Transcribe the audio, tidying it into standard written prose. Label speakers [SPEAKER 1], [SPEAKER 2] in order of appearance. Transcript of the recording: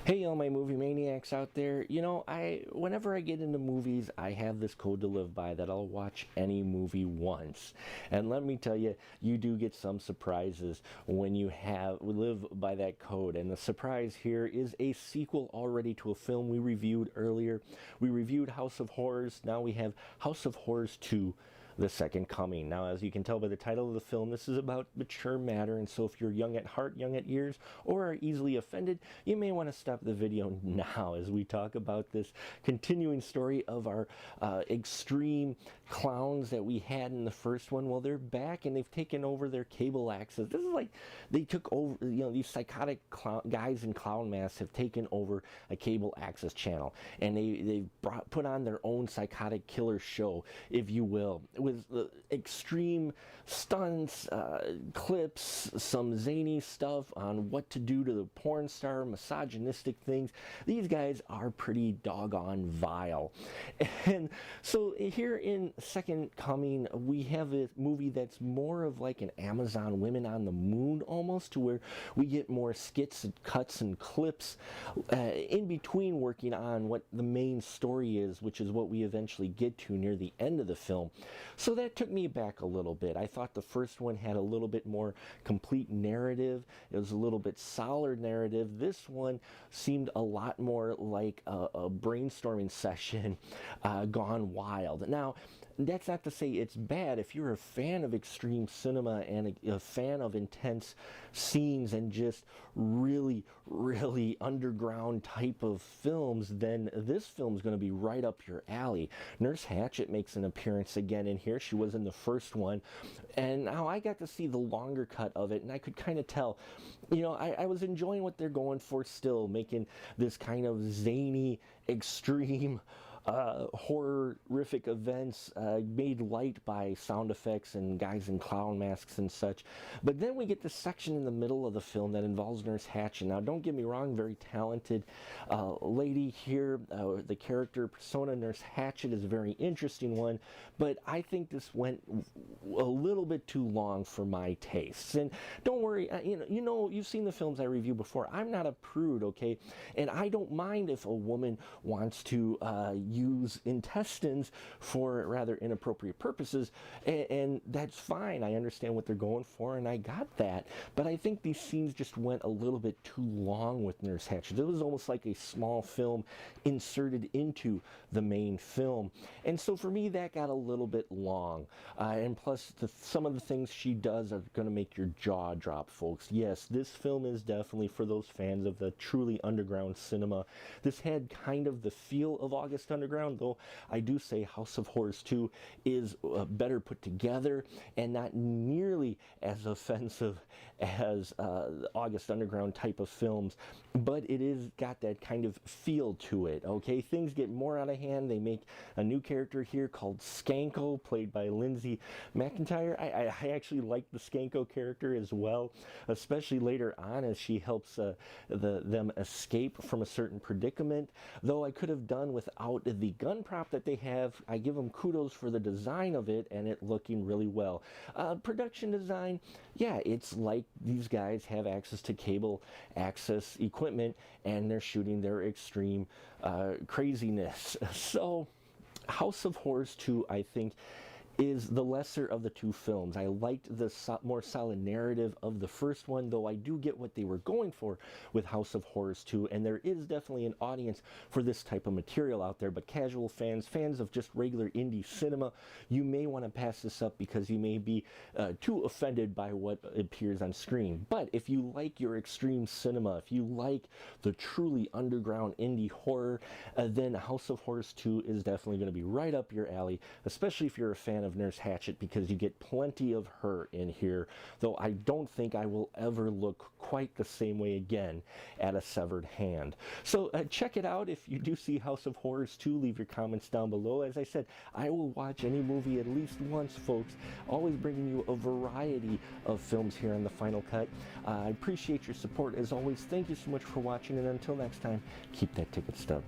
[SPEAKER 1] Hey, all my movie maniacs out there. Whenever I get into movies, I have this code to live by that I'll watch any movie once. And let me tell you, you do get some surprises when you live by that code. And the surprise here is a sequel already to a film we reviewed earlier. We reviewed House of Horrors. Now we have House of Horrors 2. The Second Coming. Now, as you can tell by the title of the film, this is about mature matter, and so if you're young at heart, young at ears, or are easily offended, you may want to stop the video now as we talk about this continuing story of our extreme clowns that we had in the first one. Well, they're back and they've taken over their cable access. This is like they took over, these psychotic guys in clown masks have taken over a cable access channel, and they've put on their own psychotic killer show, if you will, with extreme stunts, clips, some zany stuff on what to do to the porn star, misogynistic things. These guys are pretty doggone vile. And so here in Second Coming, we have a movie that's more of like an Amazon Women on the Moon almost, to where we get more skits and cuts and clips in between working on what the main story is, which is what we eventually get to near the end of the film. So that took me back a little bit. I thought the first one had a little bit more complete narrative. It was a little bit solid narrative. This one seemed a lot more like a brainstorming session gone wild. Now, that's not to say it's bad. If you're a fan of extreme cinema and a fan of intense scenes and just really, really underground type of films, then this film's going to be right up your alley. Nurse Hatchet makes an appearance again in here. She was in the first one, and now I got to see the longer cut of it, and I could kind of tell, I was enjoying what they're going for still, making this kind of zany, extreme, horrific events made light by sound effects and guys in clown masks and such. But then we get this section in the middle of the film that involves Nurse Hatchet. Now, don't get me wrong, very talented lady here. The character persona Nurse Hatchet is a very interesting one, but I think this went a little bit too long for my tastes. And don't worry, you've seen the films I review before. I'm not a prude, okay? And I don't mind if a woman wants to use intestines for rather inappropriate purposes, and that's fine. I understand what they're going for, and I got that. But I think these scenes just went a little bit too long with Nurse Hatchet. It was almost like a small film inserted into the main film, and so for me that got a little bit long. And plus, some of the things she does are going to make your jaw drop, folks. Yes, this film is definitely for those fans of the truly underground cinema. This had kind of the feel of August Underground, though I do say House of Horrors 2 is better put together and not nearly as offensive as August Underground type of films, but it is got that kind of feel to it, okay? Things get more out of hand. They make a new character here called Skanko, played by Lindsay McIntyre. I actually like the Skanko character as well, especially later on as she helps them escape from a certain predicament, though I could have done without the gun prop that they have. I give them kudos for the design of it and it looking really well. Production design, yeah, it's like these guys have access to cable access equipment and they're shooting their extreme craziness. So House of Horrors 2, I think, is the lesser of the two films. I liked the more solid narrative of the first one, though I do get what they were going for with House of Horrors 2, and there is definitely an audience for this type of material out there, but casual fans of just regular indie cinema, you may want to pass this up because you may be too offended by what appears on screen. But if you like your extreme cinema, if you like the truly underground indie horror, then House of Horrors 2 is definitely going to be right up your alley, especially if you're a fan of Nurse Hatchet, because you get plenty of her in here, though I don't think I will ever look quite the same way again at a severed hand. So check it out. If you do see House of Horrors 2, leave your comments down below. As I said, I will watch any movie at least once, folks, always bringing you a variety of films here on The Final Cut. I appreciate your support as always. Thank you so much for watching, and until next time, keep that ticket stub.